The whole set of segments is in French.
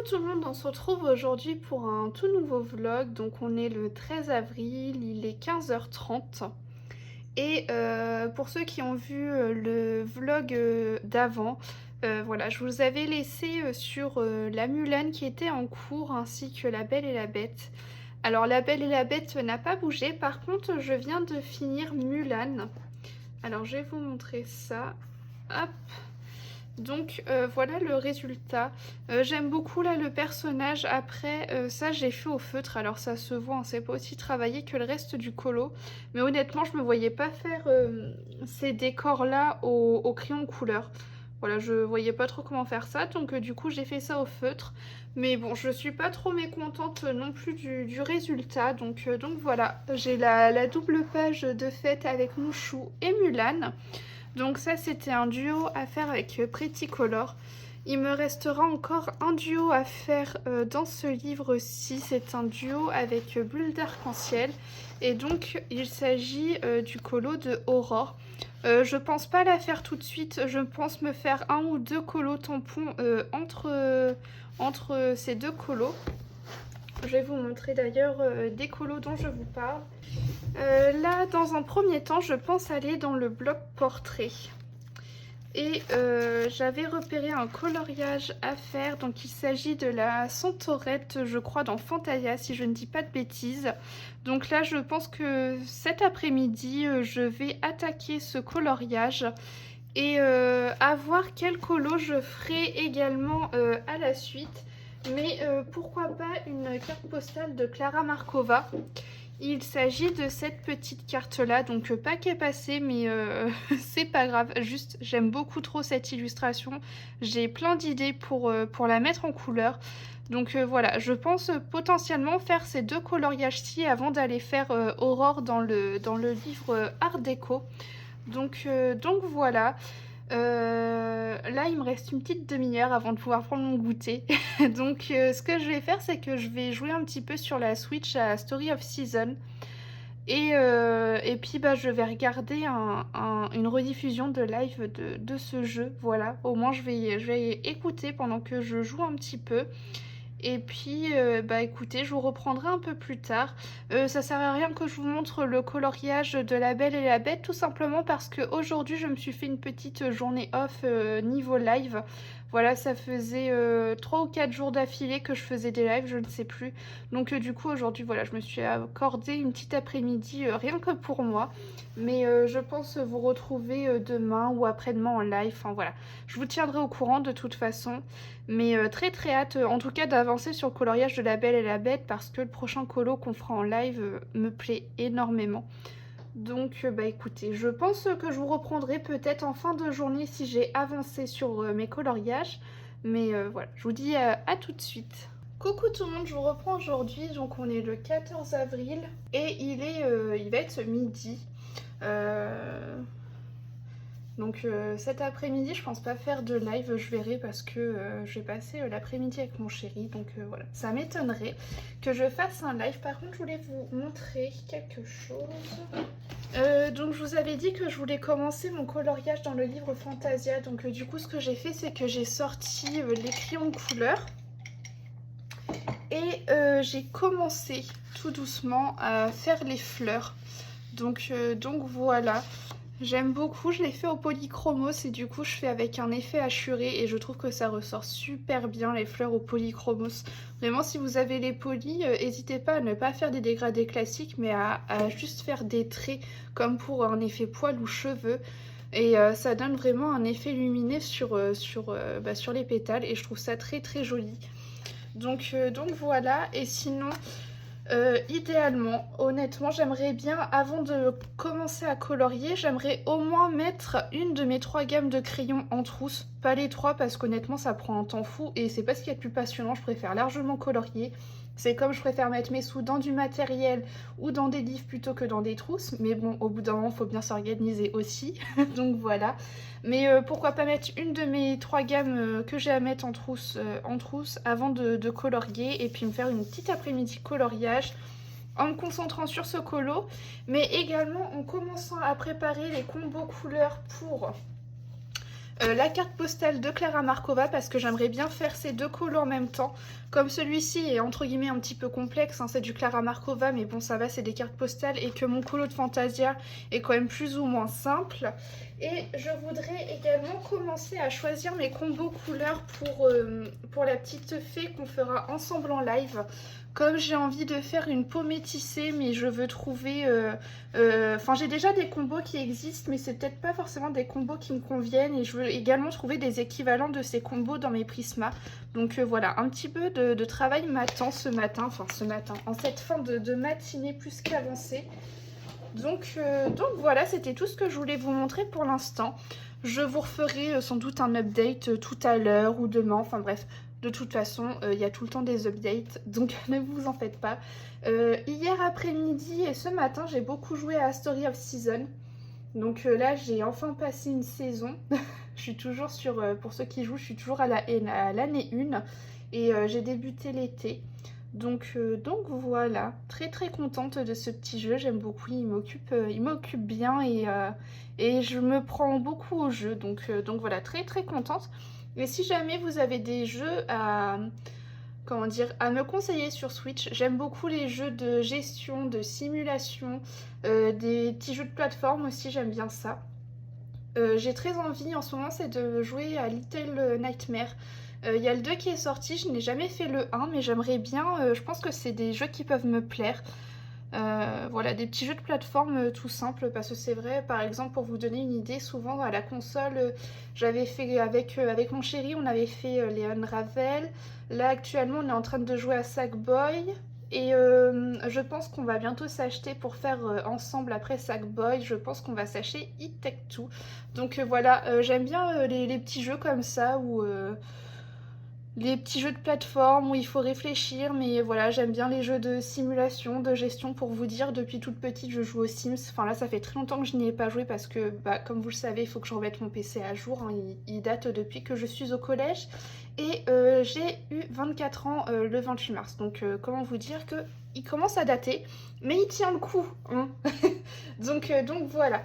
tout le monde, on se retrouve aujourd'hui pour un tout nouveau vlog. Donc on est le 13 avril, il est 15h30. Et pour ceux qui ont vu le vlog d'avant, voilà, je vous avais laissé sur la Mulan qui était en cours ainsi que La Belle et la Bête. Alors La Belle et la Bête n'a pas bougé, par contre je viens de finir Mulan. Alors je vais vous montrer ça. Hop. Donc voilà le résultat. J'aime beaucoup là le personnage. Après ça j'ai fait au feutre, alors ça se voit, hein, c'est pas aussi travaillé que le reste du colo. Mais honnêtement je me voyais pas faire ces décors là au crayon de couleur. Voilà, je voyais pas trop comment faire ça, donc du coup j'ai fait ça au feutre. Mais bon, je suis pas trop mécontente non plus du résultat. Donc voilà, j'ai la double page de fête avec Mouchou et Mulan. Donc ça c'était un duo à faire avec Pretty Color. Il me restera encore un duo à faire dans ce livre-ci. C'est un duo avec Bulle d'Arc-en-Ciel. Et donc il s'agit du colo de Aurore. Je pense pas la faire tout de suite. Je pense me faire un ou deux colos tampons entre ces deux colos. Je vais vous montrer d'ailleurs des colos dont je vous parle. Là, dans un premier temps, je pense aller dans le bloc portrait. Et j'avais repéré un coloriage à faire. Donc il s'agit de la Centaurette, je crois, dans Fantasia, si je ne dis pas de bêtises. Donc là, je pense que cet après-midi, je vais attaquer ce coloriage. Et à voir quel colo je ferai également à la suite. Mais pourquoi pas une carte postale de Clara Markova. Il s'agit de cette petite carte là, donc pas qu'elle est passée, mais c'est pas grave, juste j'aime beaucoup trop cette illustration. J'ai plein d'idées pour la mettre en couleur. Donc voilà, je pense potentiellement faire ces deux coloriages-ci avant d'aller faire Aurore dans le livre Art Déco. Donc voilà. Là il me reste une petite demi-heure avant de pouvoir prendre mon goûter. Donc ce que je vais faire, c'est que je vais jouer un petit peu sur la Switch à Story of Season. Et puis bah, je vais regarder une rediffusion de live de ce jeu. Voilà, au moins je vais écouter pendant que je joue un petit peu. Et puis, bah écoutez, je vous reprendrai un peu plus tard. Ça sert à rien que je vous montre le coloriage de La Belle et la Bête, tout simplement parce qu'aujourd'hui, je me suis fait une petite journée off niveau live. Voilà, ça faisait 3 ou 4 jours d'affilée que je faisais des lives, je ne sais plus. Donc du coup, aujourd'hui, voilà, je me suis accordé une petite après-midi rien que pour moi. Mais je pense vous retrouver demain ou après-demain en live. Enfin voilà, je vous tiendrai au courant de toute façon. Mais très très hâte en tout cas d'avancer sur le coloriage de La Belle et la Bête parce que le prochain colo qu'on fera en live me plaît énormément. Donc bah écoutez, je pense que je vous reprendrai peut-être en fin de journée si j'ai avancé sur mes coloriages. Mais voilà, je vous dis à tout de suite. Coucou tout le monde, je vous reprends aujourd'hui, donc on est le 14 avril et il va être midi. Donc cet après-midi, je pense pas faire de live, je verrai parce que je vais passer l'après-midi avec mon chéri. Donc voilà, ça m'étonnerait que je fasse un live. Par contre, je voulais vous montrer quelque chose. Donc je vous avais dit que je voulais commencer mon coloriage dans le livre Fantasia. Donc du coup, ce que j'ai fait, c'est que j'ai sorti les crayons de couleur. Et j'ai commencé tout doucement à faire les fleurs. Donc voilà. J'aime beaucoup, je l'ai fait au polychromos et du coup je fais avec un effet hachuré et je trouve que ça ressort super bien les fleurs au polychromos. Vraiment si vous avez les polis, n'hésitez pas à ne pas faire des dégradés classiques mais à juste faire des traits comme pour un effet poil ou cheveux. Et ça donne vraiment un effet lumineux sur les pétales et je trouve ça très très joli. Donc voilà, et sinon... idéalement, honnêtement, j'aimerais bien, avant de commencer à colorier, j'aimerais au moins mettre une de mes 3 gammes de crayons en trousse. Pas les 3 parce qu'honnêtement ça prend un temps fou et c'est pas ce qu'il y a de plus passionnant, je préfère largement colorier. C'est comme je préfère mettre mes sous dans du matériel ou dans des livres plutôt que dans des trousses. Mais bon, au bout d'un moment, il faut bien s'organiser aussi. Donc voilà. Mais pourquoi pas mettre une de mes 3 gammes que j'ai à mettre en trousse avant de colorier. Et puis me faire une petite après-midi coloriage en me concentrant sur ce colo. Mais également en commençant à préparer les combos couleurs pour la carte postale de Clara Markova parce que j'aimerais bien faire ces deux colos en même temps. Comme celui-ci est entre guillemets un petit peu complexe, hein, c'est du Clara Markova, mais bon ça va, c'est des cartes postales, et que mon colo de Fantasia est quand même plus ou moins simple. Et je voudrais également commencer à choisir mes combos couleurs pour la petite fée qu'on fera ensemble en live. Comme j'ai envie de faire une peau métissée, mais je veux trouver... Enfin, j'ai déjà des combos qui existent, mais c'est peut-être pas forcément des combos qui me conviennent. Et je veux également trouver des équivalents de ces combos dans mes Prisma. Donc voilà, un petit peu de travail m'attend ce matin. Enfin, ce matin, en cette fin de matinée plus qu'avancée. Donc voilà, c'était tout ce que je voulais vous montrer pour l'instant. Je vous referai sans doute un update tout à l'heure ou demain. Enfin bref, de toute façon, il y a tout le temps des updates, donc ne vous en faites pas. Hier après-midi et ce matin, j'ai beaucoup joué à Story of Season. Donc là, j'ai enfin passé une saison. Je suis toujours sur, pour ceux qui jouent, je suis toujours à l'année 1. Et j'ai débuté l'été. Donc voilà, très très contente de ce petit jeu, j'aime beaucoup, il m'occupe bien et je me prends beaucoup au jeu, donc voilà, très très contente. Et si jamais vous avez des jeux à me conseiller sur Switch, j'aime beaucoup les jeux de gestion, de simulation, des petits jeux de plateforme aussi, j'aime bien ça. J'ai très envie en ce moment, c'est de jouer à Little Nightmares. Il y a le 2 qui est sorti, je n'ai jamais fait le 1, mais j'aimerais bien, je pense que c'est des jeux qui peuvent me plaire. Voilà, des petits jeux de plateforme tout simples, parce que c'est vrai, par exemple, pour vous donner une idée, souvent à la console, j'avais fait avec mon chéri, on avait fait les Unravel. Là, actuellement, on est en train de jouer à Sackboy. Et je pense qu'on va bientôt s'acheter pour faire ensemble après Sackboy, je pense qu'on va s'acheter It Take Two. Donc voilà, j'aime bien les petits jeux comme ça où les petits jeux de plateforme où il faut réfléchir, mais voilà, j'aime bien les jeux de simulation, de gestion. Pour vous dire, depuis toute petite, je joue aux Sims. Enfin là, ça fait très longtemps que je n'y ai pas joué parce que, comme vous le savez, il faut que je remette mon PC à jour, hein. Il date depuis que je suis au collège. Et j'ai eu 24 ans le 28 mars. Donc comment vous dire que il commence à dater, mais il tient le coup, hein. donc voilà.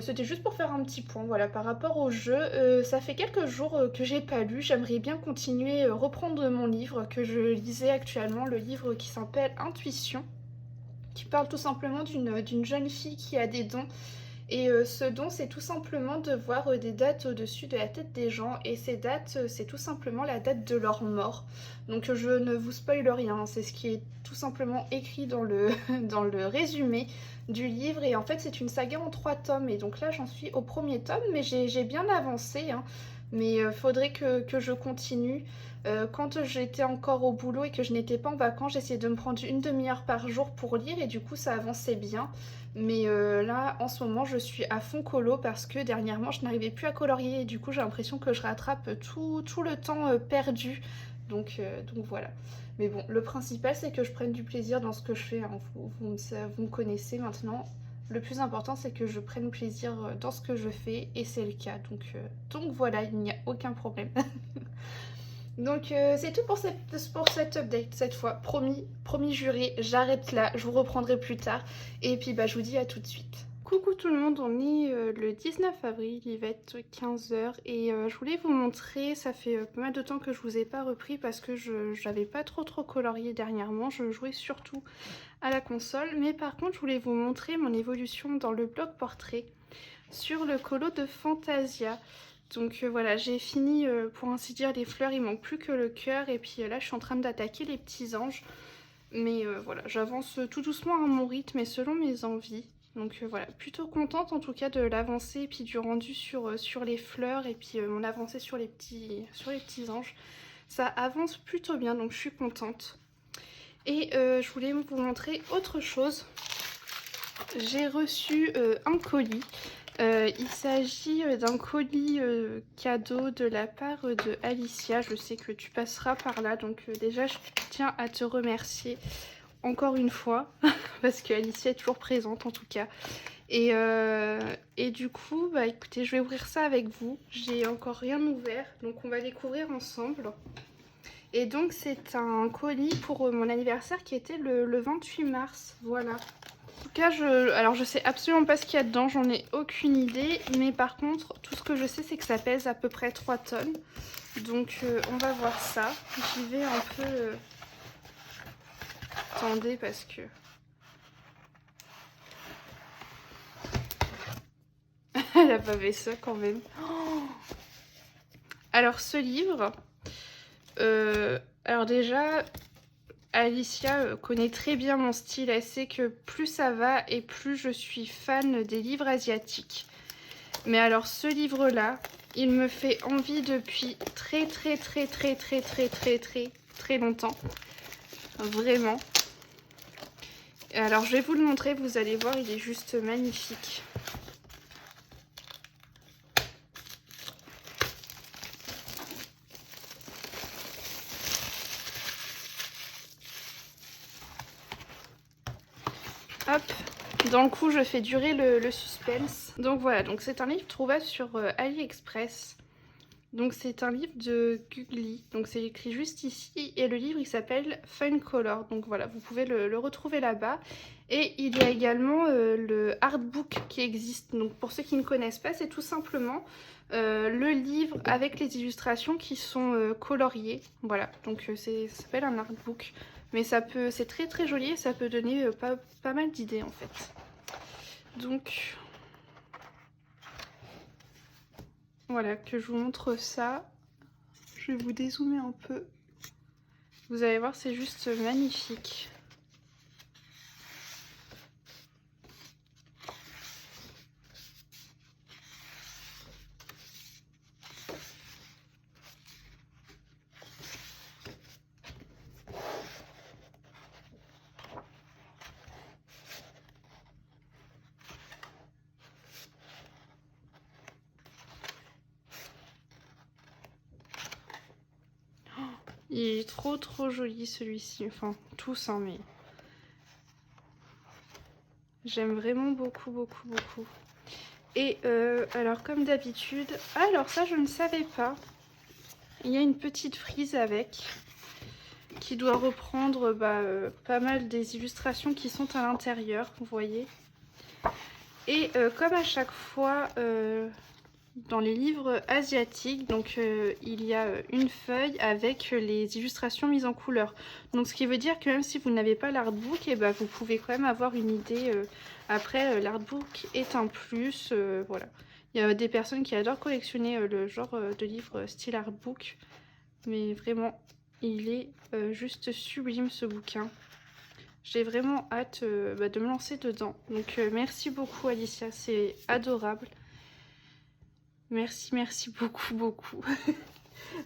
C'était juste pour faire un petit point, voilà, par rapport au jeu. Ça fait quelques jours que j'ai pas lu, j'aimerais bien continuer, reprendre mon livre que je lisais actuellement, le livre qui s'appelle Intuition, qui parle tout simplement d'une jeune fille qui a des dons. Et ce don, c'est tout simplement de voir des dates au-dessus de la tête des gens. Et ces dates, c'est tout simplement la date de leur mort. Donc je ne vous spoile rien, c'est ce qui est tout simplement écrit dans le, dans le résumé du livre. Et en fait, c'est une saga en 3 tomes. Et donc là, j'en suis au premier tome, mais j'ai bien avancé, hein. Mais faudrait que je continue. Quand j'étais encore au boulot et que je n'étais pas en vacances, j'essayais de me prendre une demi-heure par jour pour lire et du coup ça avançait bien. Mais là, en ce moment, je suis à fond colo parce que dernièrement, je n'arrivais plus à colorier et du coup, j'ai l'impression que je rattrape tout le temps perdu. Donc voilà. Mais bon, le principal, c'est que je prenne du plaisir dans ce que je fais, hein. Vous me connaissez maintenant. Le plus important, c'est que je prenne plaisir dans ce que je fais et c'est le cas. Donc voilà, il n'y a aucun problème. Donc c'est tout pour cette update cette fois. Promis juré, j'arrête là, je vous reprendrai plus tard. Et puis je vous dis à tout de suite. Coucou tout le monde, on est le 19 avril, il va être 15 h et je voulais vous montrer, ça fait pas mal de temps que je vous ai pas repris parce que j'avais pas trop colorié dernièrement, je jouais surtout à la console, mais par contre je voulais vous montrer mon évolution dans le bloc portrait sur le colo de Fantasia. Donc voilà, j'ai fini pour ainsi dire les fleurs, il manque plus que le cœur et puis là je suis en train d'attaquer les petits anges. Mais voilà, j'avance tout doucement à mon rythme et selon mes envies. Donc voilà, plutôt contente en tout cas de l'avancée et puis du rendu sur les fleurs et puis mon avancée sur les petits anges. Ça avance plutôt bien donc je suis contente. Et je voulais vous montrer autre chose. J'ai reçu un colis. Il s'agit d'un colis cadeau de la part de Alicia. Je sais que tu passeras par là, donc déjà je tiens à te remercier encore une fois parce que Alicia est toujours présente en tout cas. Et du coup, écoutez, je vais ouvrir ça avec vous. J'ai encore rien ouvert, donc on va découvrir ensemble. Et donc c'est un colis pour mon anniversaire qui était le 28 mars, voilà. tout cas, alors je sais absolument pas ce qu'il y a dedans, j'en ai aucune idée. Mais par contre, tout ce que je sais, c'est que ça pèse à peu près 3 tonnes. Donc on va voir ça. J'y vais un peu... Attendez, parce que... Elle a pas fait ça quand même. Oh, alors ce livre... alors déjà... Alicia connaît très bien mon style, elle sait que plus ça va et plus je suis fan des livres asiatiques. Mais alors ce livre-là, il me fait envie depuis très longtemps. Vraiment. Alors je vais vous le montrer, vous allez voir, il est juste magnifique. Hop, dans le coup je fais durer le suspense. Donc voilà, donc c'est un livre trouvable sur AliExpress. Donc c'est un livre de Gugli, donc c'est écrit juste ici. Et le livre il s'appelle Fun Color, donc voilà, vous pouvez le retrouver là-bas. Et il y a également le artbook qui existe. Donc pour ceux qui ne connaissent pas, c'est tout simplement le livre avec les illustrations qui sont coloriées. Voilà, donc ça s'appelle un artbook. Mais c'est très joli et ça peut donner pas mal d'idées en fait. Donc voilà, que je vous montre ça. Je vais vous dézoomer un peu. Vous allez voir, c'est juste magnifique. Il est trop joli celui-ci, enfin tous hein, mais j'aime vraiment beaucoup. Et alors comme d'habitude, alors ça je ne savais pas, il y a une petite frise avec qui doit reprendre pas mal des illustrations qui sont à l'intérieur, vous voyez. Et comme à chaque fois dans les livres asiatiques, donc il y a une feuille avec les illustrations mises en couleur. Donc ce qui veut dire que même si vous n'avez pas l'artbook, et vous pouvez quand même avoir une idée. Après, l'artbook est un plus, voilà. Il y a des personnes qui adorent collectionner le genre de livre style artbook. Mais vraiment, il est juste sublime ce bouquin. J'ai vraiment hâte de me lancer dedans. Donc merci beaucoup Alicia, c'est adorable. Merci beaucoup.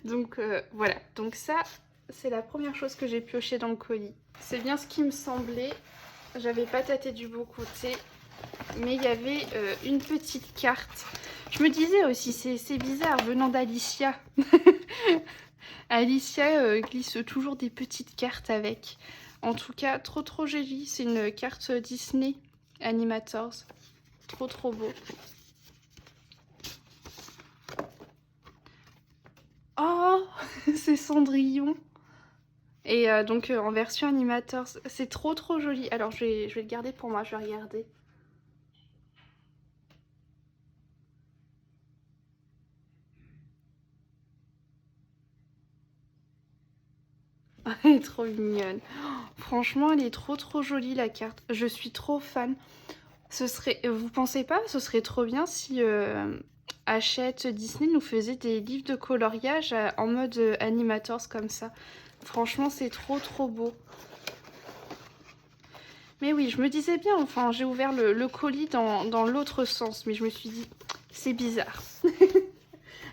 Donc voilà, donc ça c'est la première chose que j'ai pioché dans le colis. C'est bien ce qui me semblait, j'avais pas tâté du bon côté, mais il y avait une petite carte. Je me disais aussi, c'est bizarre venant d'Alicia. Alicia glisse toujours des petites cartes avec. En tout cas, trop joli, c'est une carte Disney Animators. Trop beau. Oh, c'est Cendrillon. Et donc en version Animators, c'est trop joli. Alors je vais le garder pour moi, je vais regarder. Elle est trop mignonne. Oh, franchement, elle est trop jolie la carte. Je suis trop fan. Ce serait, vous pensez pas, ce serait trop bien si Hachette Disney nous faisait des livres de coloriage en mode Animators comme ça. Franchement, c'est trop beau. Mais oui, je me disais bien, enfin, j'ai ouvert le colis dans l'autre sens, mais je me suis dit, c'est bizarre.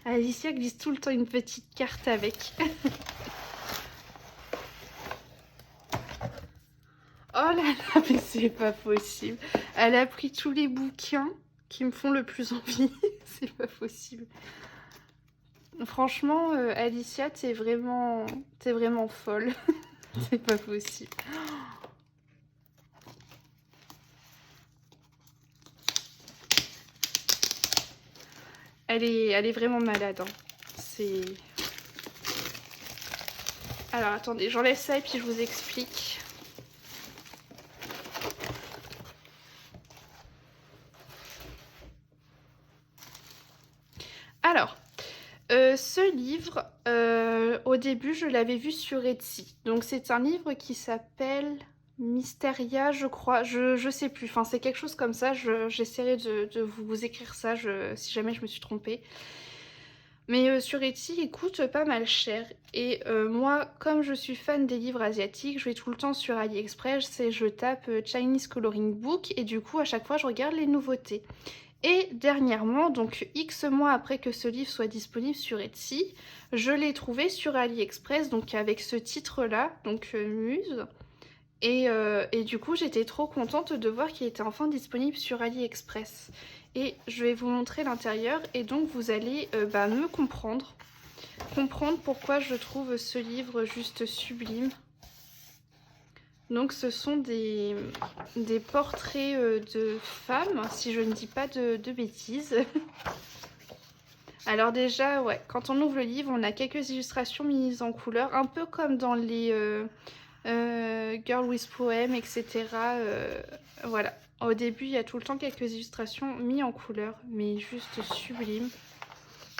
Alicia glisse tout le temps une petite carte avec. Oh là là, mais c'est pas possible. Elle a pris tous les bouquins qui me font le plus envie. C'est pas possible. Franchement, Alicia, t'es vraiment folle. C'est pas possible. Elle est vraiment malade. Hein. C'est... Alors, attendez, j'enlève ça et puis je vous explique. Alors, ce livre, au début, je l'avais vu sur Etsy. Donc, c'est un livre qui s'appelle Mysteria, je crois. Je sais plus. Enfin, c'est quelque chose comme ça. J'essaierai de vous écrire ça si jamais je me suis trompée. Mais sur Etsy, il coûte pas mal cher. Et moi, comme je suis fan des livres asiatiques, je vais tout le temps sur AliExpress et je tape Chinese Coloring Book. Et du coup, à chaque fois, je regarde les nouveautés. Et dernièrement, donc X mois après que ce livre soit disponible sur Etsy, je l'ai trouvé sur AliExpress, donc avec ce titre-là, donc Muse. Et du coup, j'étais trop contente de voir qu'il était enfin disponible sur AliExpress. Et je vais vous montrer l'intérieur et donc vous allez me comprendre pourquoi je trouve ce livre juste sublime. Donc ce sont des portraits de femmes, si je ne dis pas de bêtises. Alors déjà, ouais, quand on ouvre le livre, on a quelques illustrations mises en couleur, un peu comme dans les Girl with Poem, etc. Voilà. Au début, il y a tout le temps quelques illustrations mises en couleur, mais juste sublime.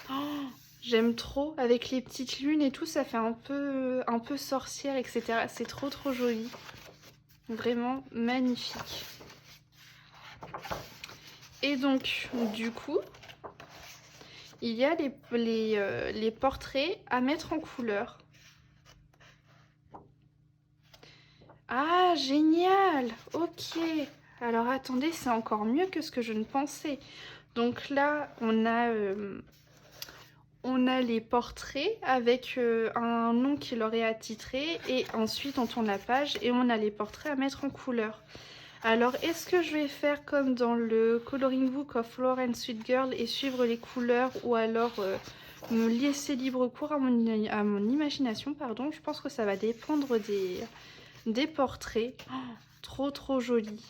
Oh, j'aime trop. Avec les petites lunes et tout, ça fait un peu sorcière, etc. C'est trop joli. Vraiment magnifique. Et donc, du coup, il y a les portraits à mettre en couleur. Ah, génial! Ok. Alors, attendez, c'est encore mieux que ce que je ne pensais. Donc là, on a les portraits avec un nom qui leur est attitré. Et ensuite, on tourne la page et on a les portraits à mettre en couleur. Alors, est-ce que je vais faire comme dans le Coloring Book of Flora and Sweet Girl et suivre les couleurs ou alors me laisser libre cours à mon imagination, pardon. Je pense que ça va dépendre des portraits. Oh, trop joli.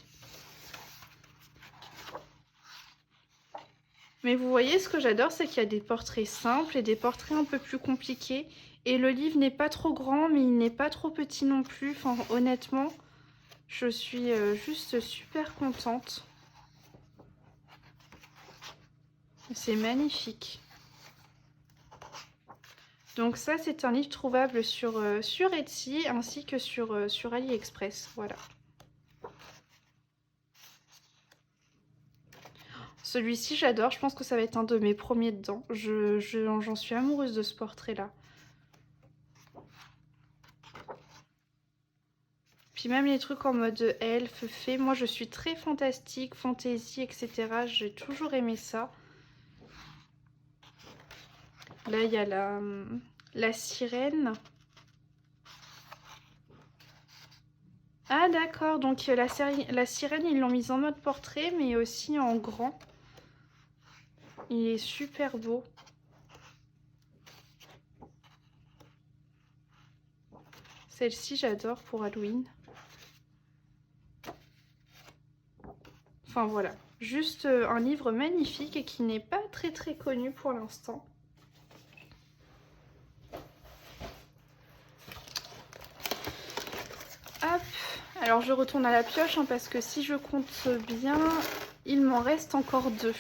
Mais vous voyez, ce que j'adore, c'est qu'il y a des portraits simples et des portraits un peu plus compliqués. Et le livre n'est pas trop grand, mais il n'est pas trop petit non plus. Enfin, honnêtement... Je suis juste super contente. C'est magnifique. Donc ça, c'est un livre trouvable sur Etsy ainsi que sur AliExpress. Voilà. Celui-ci, j'adore. Je pense que ça va être un de mes premiers dedans. J'en suis amoureuse de ce portrait-là. Puis même les trucs en mode elfe, fée, moi je suis très fantastique, fantasy, etc. J'ai toujours aimé ça. Là, il y a la sirène. Ah d'accord, donc la sirène, ils l'ont mise en mode portrait, mais aussi en grand. Il est super beau. Celle-ci, j'adore pour Halloween. Enfin voilà, juste un livre magnifique et qui n'est pas très connu pour l'instant. Hop, alors je retourne à la pioche parce que si je compte bien, il m'en reste encore 2.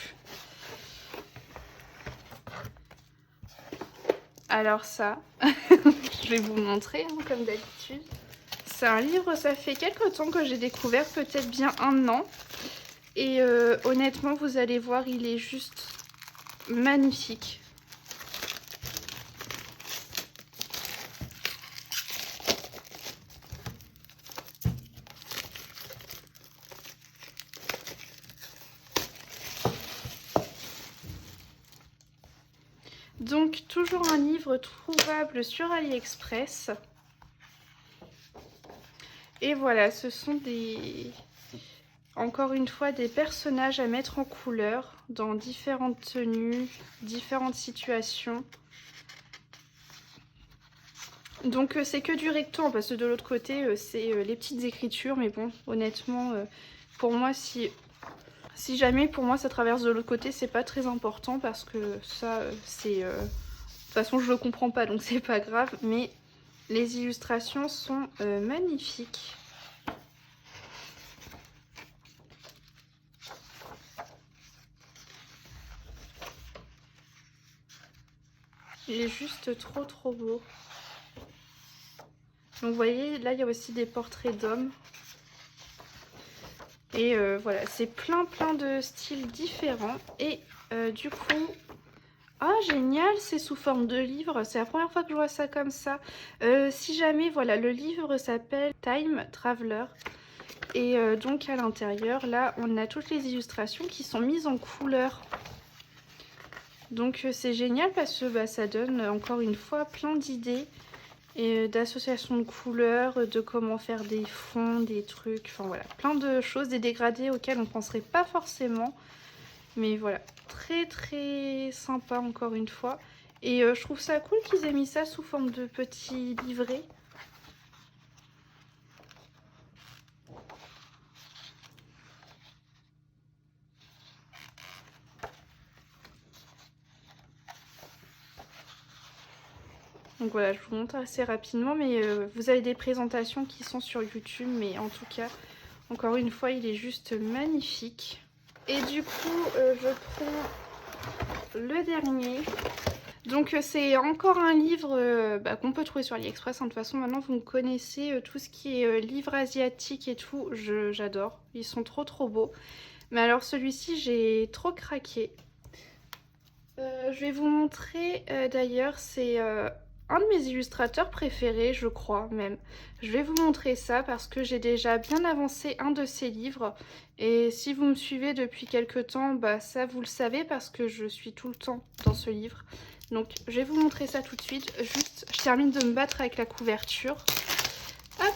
Alors ça, je vais vous montrer comme d'habitude. C'est un livre, ça fait quelques temps que j'ai découvert, peut-être bien 1 an. Et honnêtement, vous allez voir, il est juste magnifique. Donc, toujours un livre trouvable sur AliExpress. Et voilà, ce sont encore une fois, des personnages à mettre en couleur dans différentes tenues, différentes situations. Donc c'est que du recto, parce que de l'autre côté, c'est les petites écritures. Mais bon, honnêtement, pour moi, si jamais pour moi ça traverse de l'autre côté, c'est pas très important parce que ça, c'est... de toute façon, je le comprends pas, donc c'est pas grave. Mais les illustrations sont magnifiques. Il est juste trop beau. Donc vous voyez, là il y a aussi des portraits d'hommes. Et voilà, c'est plein de styles différents. Et du coup... Ah génial, c'est sous forme de livre, c'est la première fois que je vois ça comme ça. Si jamais, voilà, le livre s'appelle Time Traveler. Et donc à l'intérieur, là, on a toutes les illustrations qui sont mises en couleur. Donc c'est génial parce que bah, ça donne encore une fois plein d'idées et d'associations de couleurs, de comment faire des fonds, des trucs, enfin voilà, plein de choses, des dégradés auxquels on ne penserait pas forcément. Mais voilà, très sympa encore une fois. Et je trouve ça cool qu'ils aient mis ça sous forme de petits livrets. Donc voilà, je vous montre assez rapidement, mais vous avez des présentations qui sont sur YouTube, mais en tout cas, encore une fois, il est juste magnifique. Et du coup, je prends le dernier. Donc c'est encore un livre qu'on peut trouver sur AliExpress. De toute façon, maintenant, vous me connaissez, tout ce qui est livre asiatique et tout, j'adore. Ils sont trop beaux. Mais alors celui-ci, j'ai trop craqué. Je vais vous montrer d'ailleurs, c'est un de mes illustrateurs préférés, je crois même. Je vais vous montrer ça parce que j'ai déjà bien avancé un de ses livres. Et si vous me suivez depuis quelques temps, bah ça vous le savez parce que je suis tout le temps dans ce livre. Donc je vais vous montrer ça tout de suite. Juste, je termine de me battre avec la couverture. Hop!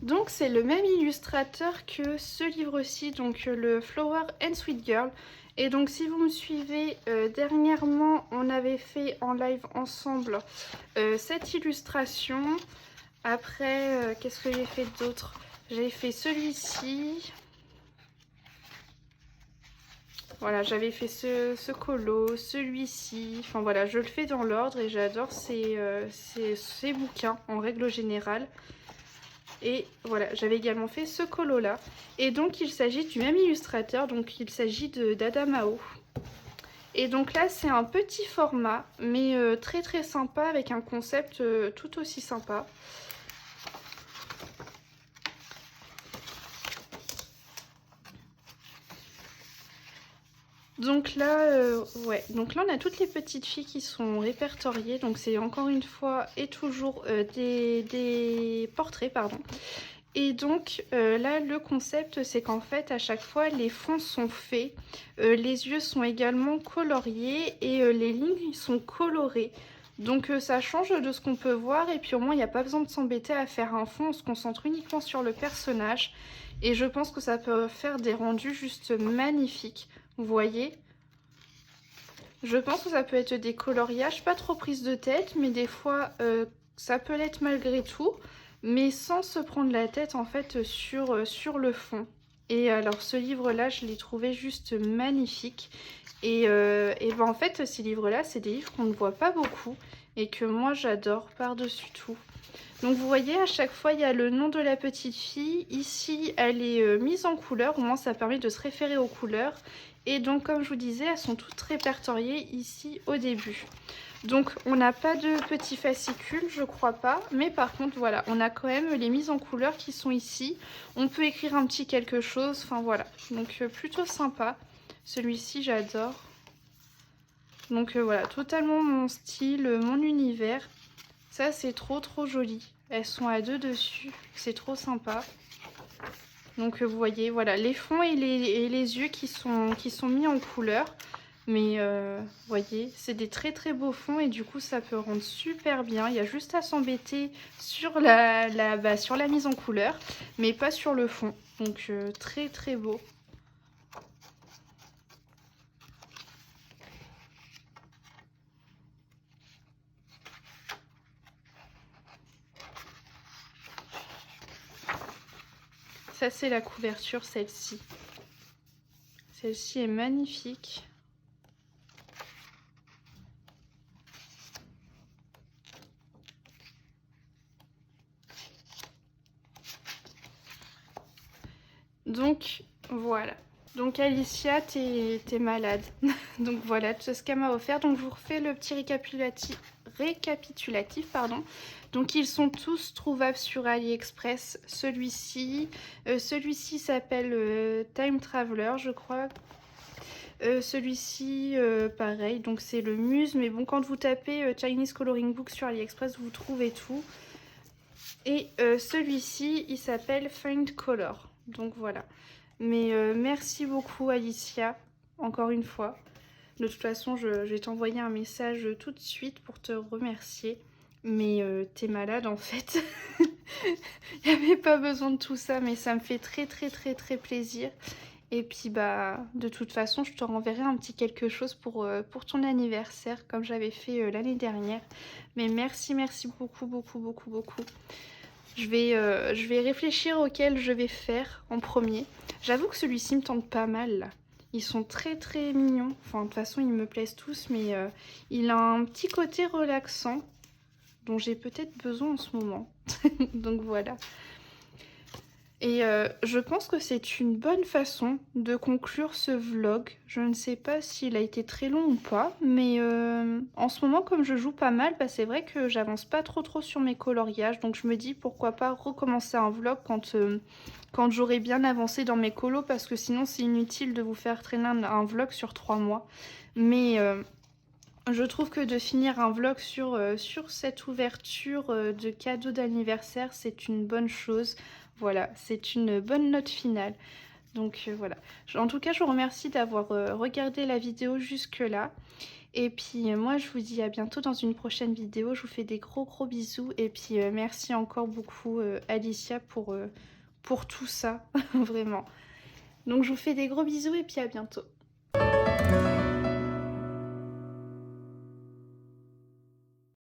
Donc c'est le même illustrateur que ce livre-ci, donc le Flower and Sweet Girl. Et donc si vous me suivez, dernièrement on avait fait en live ensemble cette illustration. Après, qu'est-ce que j'ai fait d'autre? J'ai fait celui-ci. Voilà, j'avais fait ce colo, celui-ci. Enfin voilà, je le fais dans l'ordre et j'adore ces bouquins en règle générale. Et voilà, j'avais également fait ce colo là. Et donc il s'agit du même illustrateur, donc il s'agit d'Adamao. Et donc là c'est un petit format, mais très sympa avec un concept tout aussi sympa. Donc là, ouais, donc là on a toutes les petites filles qui sont répertoriées, donc c'est encore une fois et toujours des portraits, pardon. Et donc là le concept c'est qu'en fait à chaque fois les fonds sont faits, les yeux sont également coloriés et les lignes sont colorées. Donc ça change de ce qu'on peut voir et puis au moins il n'y a pas besoin de s'embêter à faire un fond, on se concentre uniquement sur le personnage. Et je pense que ça peut faire des rendus juste magnifiques. Vous voyez? Je pense que ça peut être des coloriages, pas trop prise de tête, mais des fois ça peut l'être malgré tout, mais sans se prendre la tête en fait sur le fond. Et alors ce livre-là, je l'ai trouvé juste magnifique. Et ben en fait, ces livres-là, c'est des livres qu'on ne voit pas beaucoup et que moi j'adore par-dessus tout. Donc vous voyez, à chaque fois, il y a le nom de la petite fille. Ici, elle est mise en couleur. Au moins, ça permet de se référer aux couleurs. Et donc, comme je vous disais, elles sont toutes répertoriées ici au début. Donc, on n'a pas de petits fascicules, je crois pas. Mais par contre, voilà, on a quand même les mises en couleur qui sont ici. On peut écrire un petit quelque chose. Enfin, voilà. Donc, plutôt sympa. Celui-ci, j'adore. Donc, voilà, totalement mon style, mon univers. Ça, c'est trop joli. Elles sont à deux dessus. C'est trop sympa. Donc, vous voyez, voilà, les fonds et les yeux qui sont mis en couleur. Mais, vous voyez, c'est des très beaux fonds et du coup, ça peut rendre super bien. Il y a juste à s'embêter sur sur la mise en couleur, mais pas sur le fond. Donc, très beau. Ça, c'est la couverture, celle-ci. Celle-ci est magnifique. Donc, voilà. Donc Alicia, t'es malade. Donc voilà, tout ce qu'elle m'a offert. Donc je vous refais le petit récapitulatif, pardon. Donc ils sont tous trouvables sur AliExpress. Celui-ci s'appelle Time Traveler, je crois. Celui-ci, pareil, donc c'est le Muse. Mais bon, quand vous tapez Chinese Coloring Book sur AliExpress, vous trouvez tout. Et celui-ci, il s'appelle Find Color. Donc voilà. Mais merci beaucoup Alicia, encore une fois. De toute façon, je vais t'envoyer un message tout de suite pour te remercier. Mais t'es malade en fait. Il n'y avait pas besoin de tout ça, mais ça me fait très plaisir. Et puis bah de toute façon, je te renverrai un petit quelque chose pour ton anniversaire, comme j'avais fait l'année dernière. Mais merci beaucoup. Je vais réfléchir auquel je vais faire en premier. J'avoue que celui-ci me tente pas mal là. Ils sont très mignons. Enfin, de toute façon, ils me plaisent tous, mais il a un petit côté relaxant dont j'ai peut-être besoin en ce moment. Donc voilà. Et je pense que c'est une bonne façon de conclure ce vlog. Je ne sais pas s'il a été très long ou pas, mais en ce moment, comme je joue pas mal, bah, c'est vrai que j'avance pas trop sur mes coloriages. Donc je me dis pourquoi pas recommencer un vlog quand j'aurai bien avancé dans mes colos, parce que sinon c'est inutile de vous faire traîner un vlog sur 3 mois. Mais je trouve que de finir un vlog sur cette ouverture de cadeaux d'anniversaire, c'est une bonne chose. Voilà, c'est une bonne note finale. Donc voilà. En tout cas, je vous remercie d'avoir regardé la vidéo jusque-là. Et puis moi, je vous dis à bientôt dans une prochaine vidéo. Je vous fais des gros bisous. Et puis merci encore beaucoup Alicia pour tout ça, vraiment. Donc je vous fais des gros bisous et puis à bientôt.